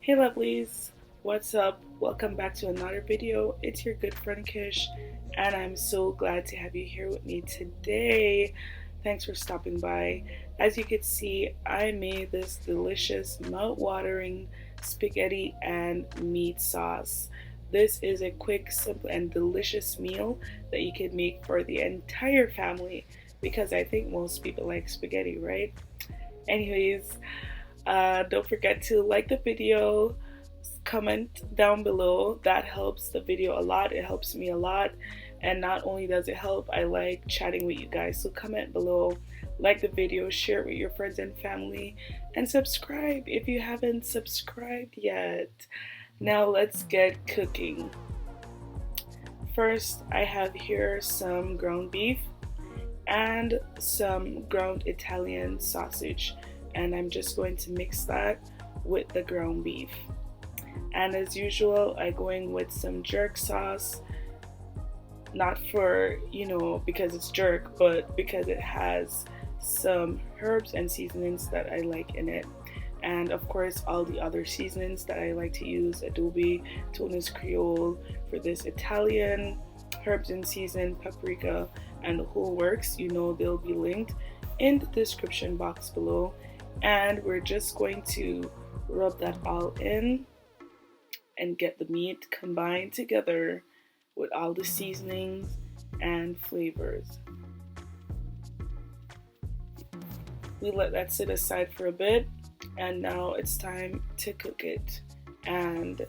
Hey lovelies, what's up? Welcome back to another video. It's your good friend Kish, and I'm so glad to have you here with me today. Thanks for stopping by. As you can see, I made this delicious mouth-watering spaghetti and meat sauce. This is a quick, simple, and delicious meal that you can make for the entire family because I think most people like spaghetti, right? Anyways, don't forget to like the video, comment down below. That helps the video a lot. It helps me a lot. And not only does it help, I like chatting with you guys. So comment below, like the video, share it with your friends and family, and subscribe if you haven't subscribed yet. Now let's get cooking. First, I have here some ground beef and some ground Italian sausage, and I'm just going to mix that with the ground beef. And as usual, I go in with some jerk sauce, not for, because it's jerk, but because it has some herbs and seasonings that I like in it. And of course, all the other seasonings that I like to use: adobe, Tunis Creole for this Italian, herbs and season, paprika, and the whole works. They'll be linked in the description box below. And we're just going to rub that all in and get the meat combined together with all the seasonings and flavors. We let that sit aside for a bit, and now it's time to cook it. And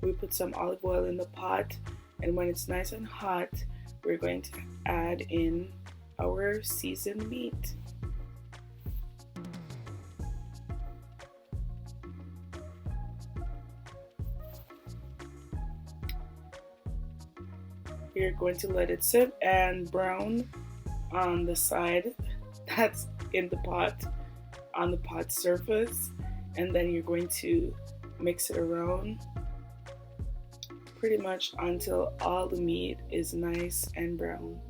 we put some olive oil in the pot, and when it's nice and hot, we're going to add in our seasoned meat. You're going to let it sit and brown on the side that's in the pot, on the pot surface, and then you're going to mix it around pretty much until all the meat is nice and brown.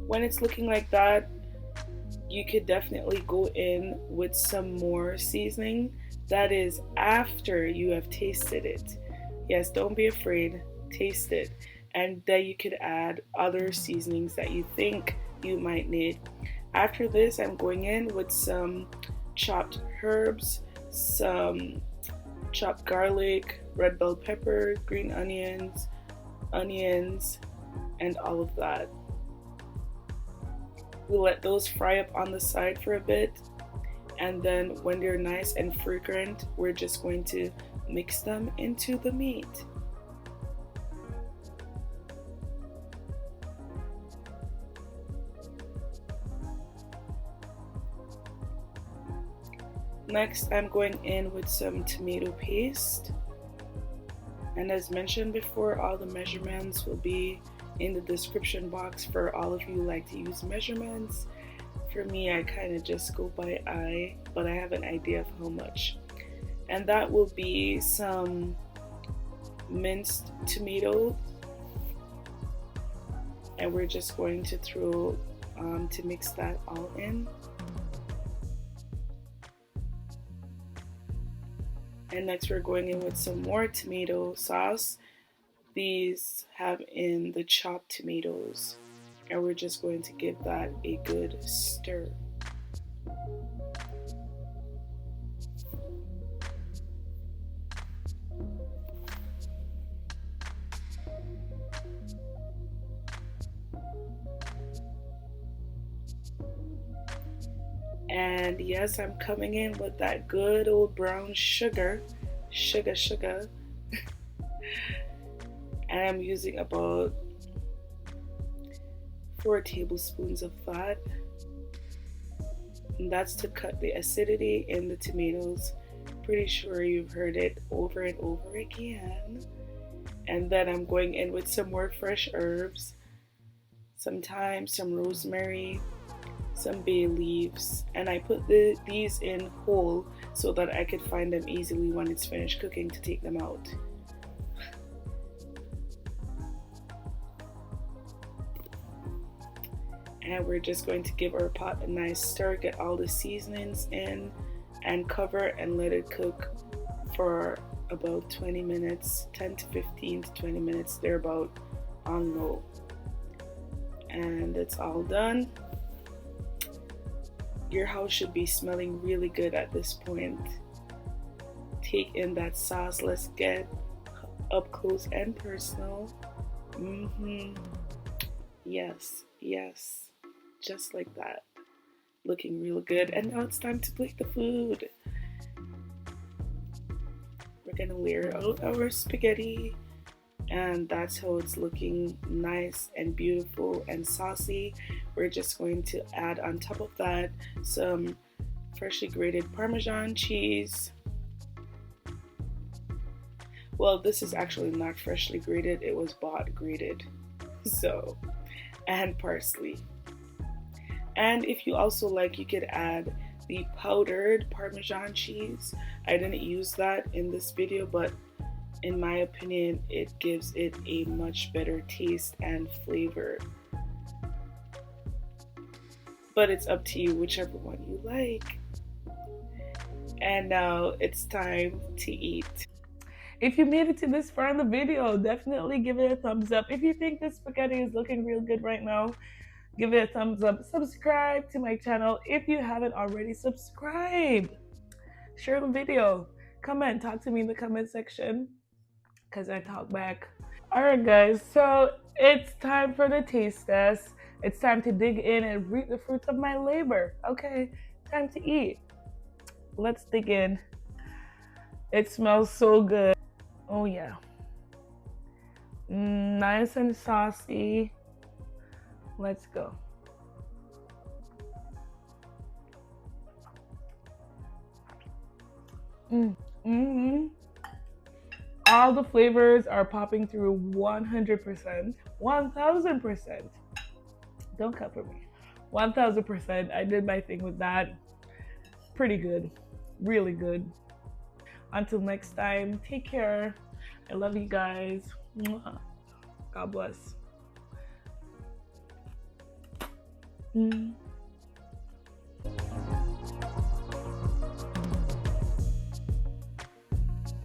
When it's looking like that, you could definitely go in with some more seasoning. That is after you have tasted it. Yes, don't be afraid, taste it. And then you could add other seasonings that you think you might need. After this, I'm going in with some chopped herbs, some chopped garlic, red bell pepper, green onions, and all of that. We'll let those fry up on the side for a bit, and then when they're nice and fragrant, we're just going to mix them into the meat. Next, I'm going in with some tomato paste. And as mentioned before, all the measurements will be in the description box for all of you who like to use measurements. For me, I kind of just go by eye, but I have an idea of how much. And that will be some minced tomato. And we're just going to throw to mix that all in. And next we're going in with some more tomato sauce. These have in the chopped tomatoes, and we're just going to give that a good stir. And yes, I'm coming in with that good old brown sugar. And I'm using about 4 tablespoons of that. And that's to cut the acidity in the tomatoes. Pretty sure you've heard it over and over again. And then I'm going in with some more fresh herbs. Some thyme, some rosemary, some bay leaves, and I put these in whole so that I could find them easily when it's finished cooking to take them out. and we're just going to give our pot a nice stir, get all the seasonings in, and cover and let it cook for about 20 minutes, 10 to 15 to 20 minutes, thereabout, on low. And it's all done. Your house should be smelling really good at this point. Take in that sauce. Let's get up close and personal. Yes, yes, just like that. Looking real good. And now it's time to plate the food. We're gonna layer out our spaghetti, and that's how it's looking, nice and beautiful and saucy. We're just going to add on top of that some freshly grated Parmesan cheese. Well, this is actually not freshly grated, it was bought grated. So, and parsley. And if you also like, you could add the powdered Parmesan cheese. I didn't use that in this video, but in my opinion, it gives it a much better taste and flavor. But it's up to you, whichever one you like. And now it's time to eat. If you made it to this far in the video, definitely give it a thumbs up. If you think this spaghetti is looking real good right now, give it a thumbs up. Subscribe to my channel if you haven't already. Subscribe. Share the video. Comment. Talk to me in the comment section, because I talk back. Alright guys, so it's time for the taste test. It's time to dig in and reap the fruits of my labor. Okay, time to eat. Let's dig in. It smells so good. Oh yeah. Nice and saucy. Let's go. All the flavors are popping through 100%, 1000%. Don't cut for me. 1000%. I did my thing with that. Pretty good. Really good. Until next time, take care. I love you guys. God bless.